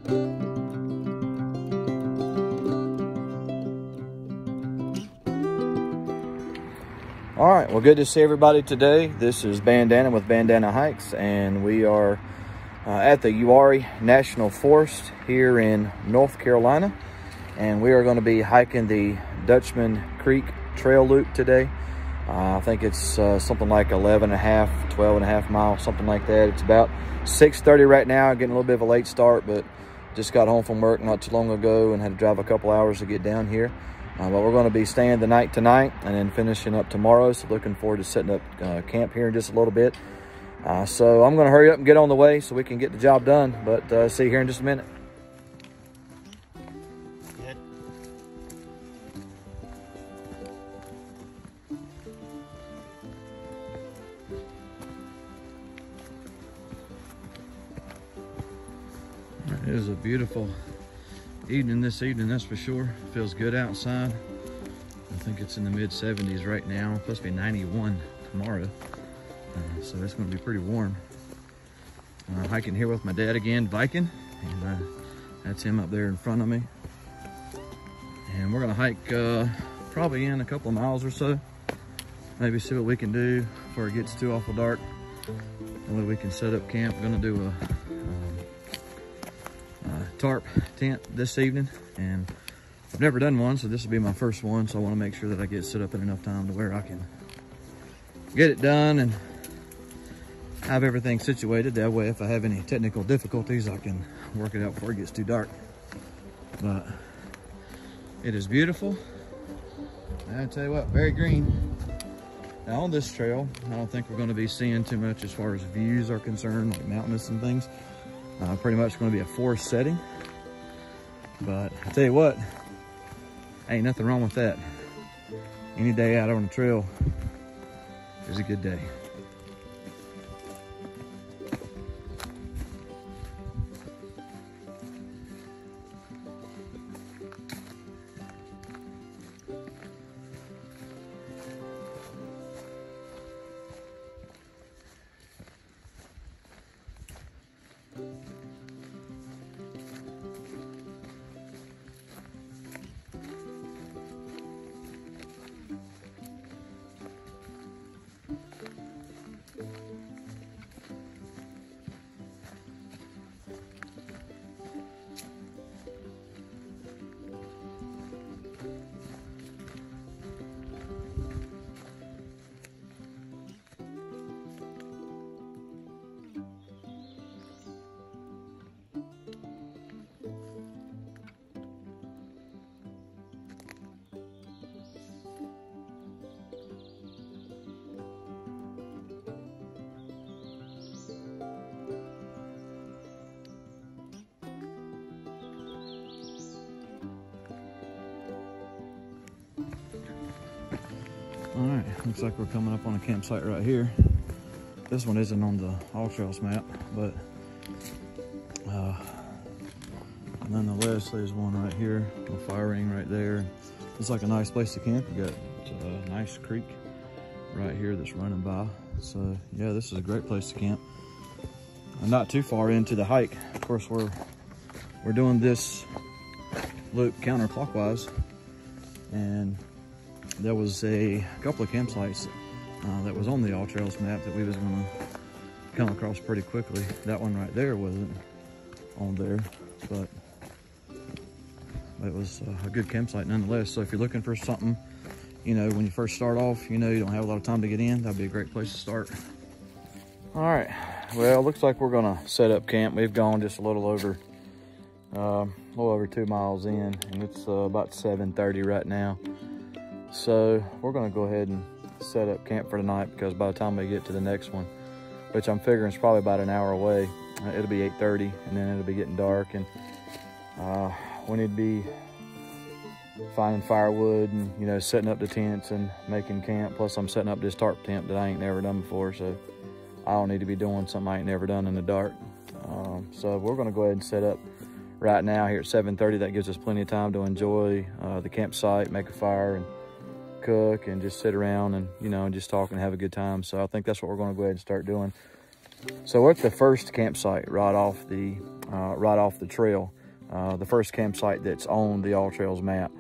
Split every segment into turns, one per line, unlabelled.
All right, well, good to see everybody today. This is Bandana with Bandana Hikes, and we are at the Uwharrie National Forest here in North Carolina, and we are going to be hiking the Dutchman Creek Trail Loop today. I think it's something like 12 and a half miles, something like that. It's about 6:30 right now, getting a little bit of a late start, but just got home from work not too long ago and had to drive a couple hours to get down here. But we're going to be staying the night tonight and then finishing up tomorrow. So looking forward to setting up camp here in just a little bit. So I'm going to hurry up and get on the way so we can get the job done. But see you here in just a minute. It is a beautiful evening this evening, that's for sure. Feels good outside. I think it's in the mid 70s right now. Supposed to be 91 tomorrow, so it's going to be pretty warm. Hiking here with my dad again, Viking, and that's him up there in front of me. And we're going to hike probably in a couple of miles or so. Maybe see what we can do before it gets too awful dark, and then we can set up camp. We're going to do a tarp tent this evening, and I've never done one, so this will be my first one, so I want to make sure that I get set up in enough time to where I can get it done and have everything situated. That way, if I have any technical difficulties, I can work it out before it gets too dark. But it is beautiful. I tell you what, very green. Now on this trail, I don't think we're going to be seeing too much as far as views are concerned, like mountainous and things. Pretty much going to be a forest setting, but I tell you what, ain't nothing wrong with that. Any day out on the trail is a good day. All right, looks like we're coming up on a campsite right here. This one isn't on the All Trails map, but nonetheless, there's one right here, a fire ring right there. It's like a nice place to camp. You got a nice creek right here that's running by. So yeah, this is a great place to camp. I'm not too far into the hike. Of course, we're doing this loop counterclockwise, and there was a couple of campsites that was on the All Trails map that we was gonna come across pretty quickly. That one right there wasn't on there, but it was a good campsite nonetheless. So if you're looking for something, you know, when you first start off, you know, you don't have a lot of time to get in, that'd be a great place to start. All right, well, looks like we're gonna set up camp. We've gone just a little over 2 miles in, and it's about 7:30 right now. So we're gonna go ahead and set up camp for tonight, because by the time we get to the next one, which I'm figuring is probably about an hour away, it'll be 8:30, and then it'll be getting dark, and we need to be finding firewood and, you know, setting up the tents and making camp. Plus I'm setting up this tarp tent that I ain't never done before, so I don't need to be doing something I ain't never done in the dark. So we're gonna go ahead and set up right now here at 7:30. That gives us plenty of time to enjoy the campsite, make a fire and cook and just sit around and, you know, and just talk and have a good time. So I think that's what we're going to go ahead and start doing. So we're at the first campsite right off the right off the trail, the first campsite that's on the All Trails map.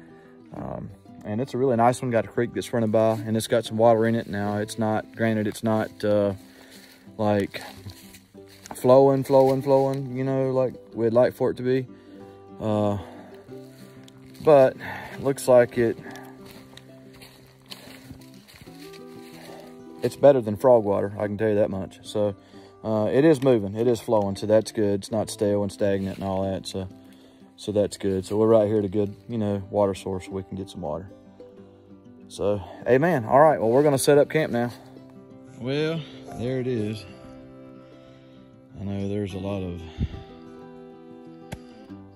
And it's a really nice one. Got a creek that's running by, and it's got some water in it. Now, it's not, granted, it's not like flowing, you know, like we'd like for it to be. But looks like it's better than frog water, I can tell you that much. So it is moving, it is flowing, so that's good. It's not stale and stagnant and all that, so that's good. So we're right here at a good, you know, water source, so we can get some water. So, amen. All right, well, we're gonna set up camp now. Well, there it is. I know there's a lot of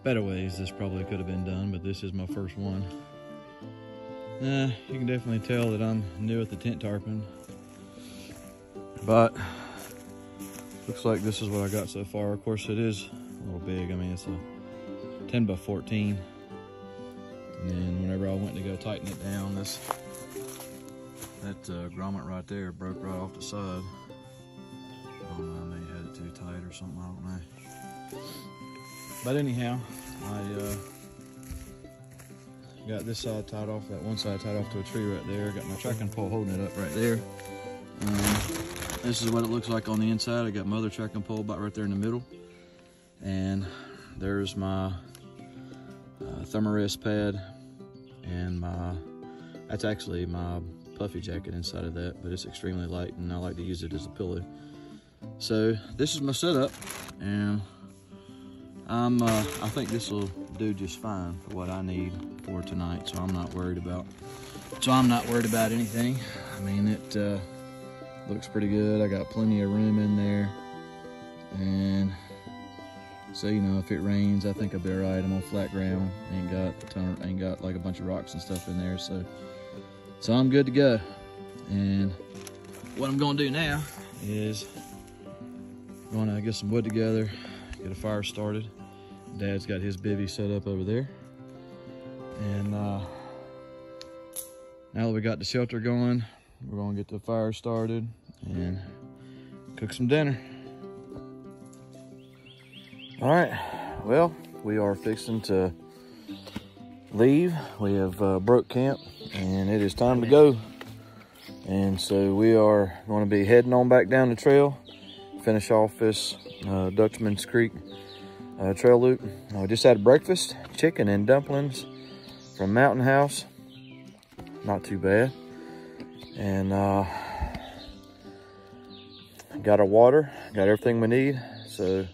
better ways this probably could have been done, but this is my first one. You can definitely tell that I'm new at the tent tarping, but looks like this is what I got so far. Of course, it is a little big. I mean, it's a 10 by 14. And then whenever I went to go tighten it down, that grommet right there broke right off the side. I don't know, I may have had it too tight or something, I don't know. But anyhow, I got this side tied off, that one side tied off to a tree right there. Got my tracking pole holding it up right there. This is what it looks like on the inside. I got my other tracking pole about right there in the middle. And there's my thermarest pad, and that's actually my puffy jacket inside of that, but it's extremely light and I like to use it as a pillow. So this is my setup, and I think this will do just fine for what I need for tonight, so I'm not worried about anything. I mean, it looks pretty good. I got plenty of room in there, and so, you know, if it rains, I think I'll be all right. I'm on flat ground, ain't got like a bunch of rocks and stuff in there, so I'm good to go. And what I'm gonna do now is I'm gonna get some wood together, get a fire started. Dad's got his bivvy set up over there. And now that we got the shelter going, we're gonna get the fire started and cook some dinner. All right, well, we are fixing to leave. We have broke camp and it is time to go. And so we are going to be heading on back down the trail, finish off this Dutchman's Creek trail loop. We just had breakfast, chicken and dumplings from Mountain House. Not too bad. And got our water, got everything we need. So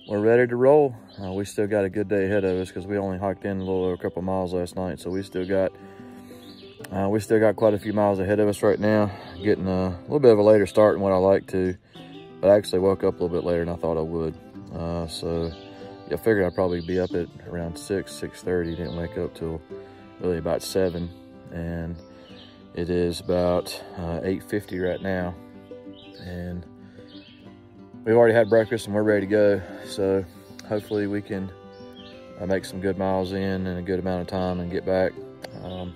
we're ready to roll. We still got a good day ahead of us because we only hiked in a little over a couple miles last night. So we still got quite a few miles ahead of us right now. Getting a little bit of a later start than what I like to, but I actually woke up a little bit later than I thought I would. So yeah, I figured I'd probably be up at around 6:30. Didn't wake up till really about 7, and it is about 8:50 right now. And we've already had breakfast and we're ready to go. So hopefully we can make some good miles in a good amount of time and get back. I'm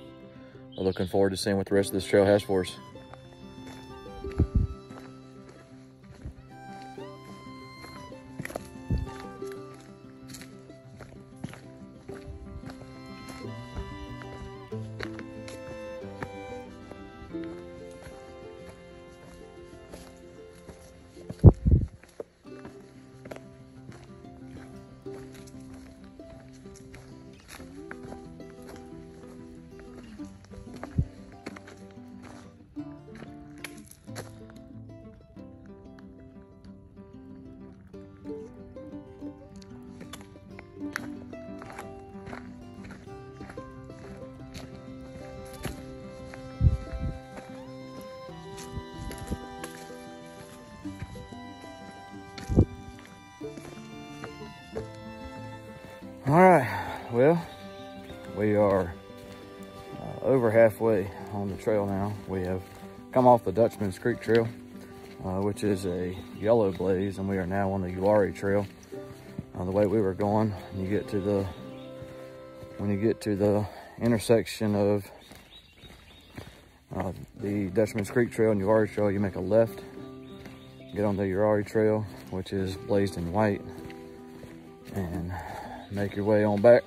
looking forward to seeing what the rest of this trail has for us. All right, well, we are over halfway on the trail now. We have come off the Dutchman's Creek Trail, which is a yellow blaze, and we are now on the Uwharrie Trail. The way we were going, when you get to the intersection of the Dutchman's Creek Trail and Uwharrie Trail, you make a left, get on the Uwharrie Trail, which is blazed in white. and make your way on back.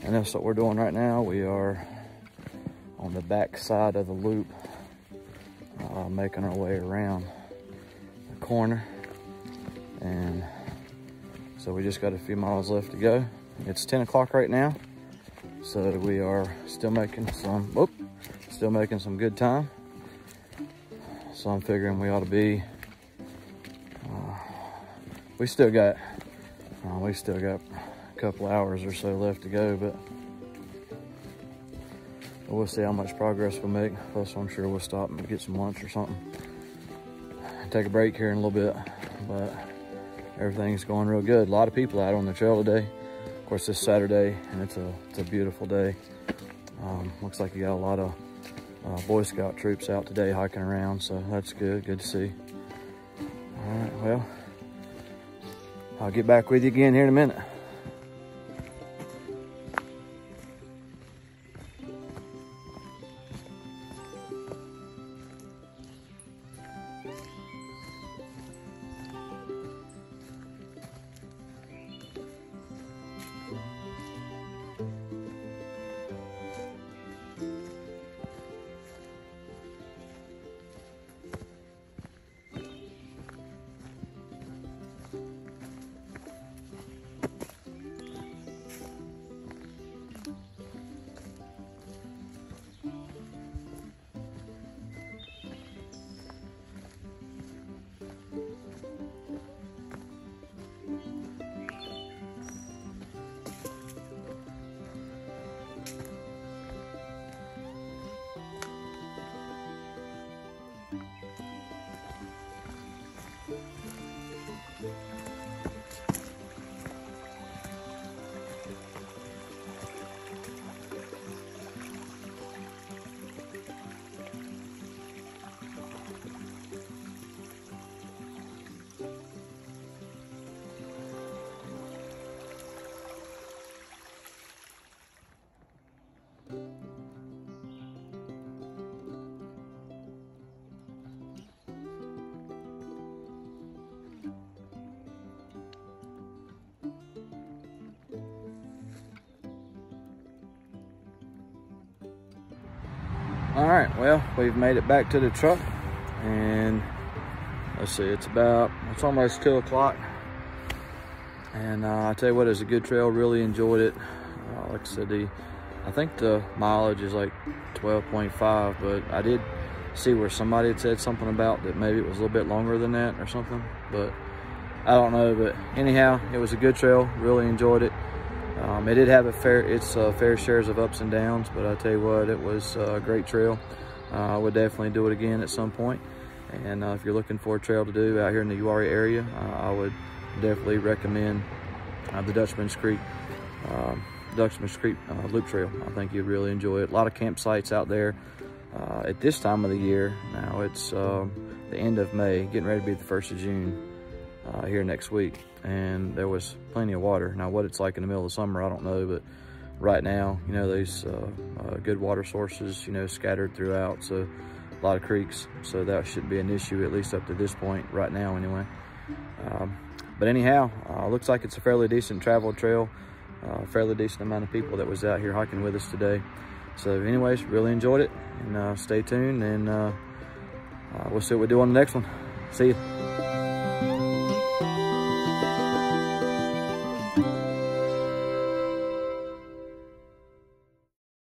And that's what we're doing right now. We are on the back side of the loop, making our way around the corner. And so we just got a few miles left to go. It's 10 o'clock right now. So we are still making some good time. So I'm figuring we ought to be, we still got a couple hours or so left to go, but we'll see how much progress we'll make. Plus, I'm sure we'll stop and get some lunch or something. Take a break here in a little bit, but everything's going real good. A lot of people out on the trail today. Of course, this Saturday, and it's a beautiful day. Looks like you got a lot of Boy Scout troops out today hiking around, so that's good to see. All right, well, I'll get back with you again here in a minute. All right, well, we've made it back to the truck, and let's see, it's almost 2 o'clock. And I tell you what, it's a good trail, really enjoyed it. Like I said, I think the mileage is like 12.5, but I did see where somebody had said something about that maybe it was a little bit longer than that or something, but I don't know. But anyhow, it was a good trail, really enjoyed it. It did have its fair shares of ups and downs, but I tell you what, it was a great trail. I would definitely do it again at some point. And if you're looking for a trail to do out here in the Uwharrie area, I would definitely recommend the Dutchman's Creek Loop Trail. I think you'd really enjoy it. A lot of campsites out there at this time of the year. Now it's the end of May, getting ready to be the 1st of June here next week. And there was plenty of water. Now what it's like in the middle of the summer, I don't know, but right now, you know, there's good water sources, you know, scattered throughout, so a lot of creeks, so that shouldn't be an issue, at least up to this point right now anyway. But anyhow, looks like it's a fairly decent travel trail, fairly decent amount of people that was out here hiking with us today. So anyways, really enjoyed it, and stay tuned, and we'll see what we do on the next one. See you.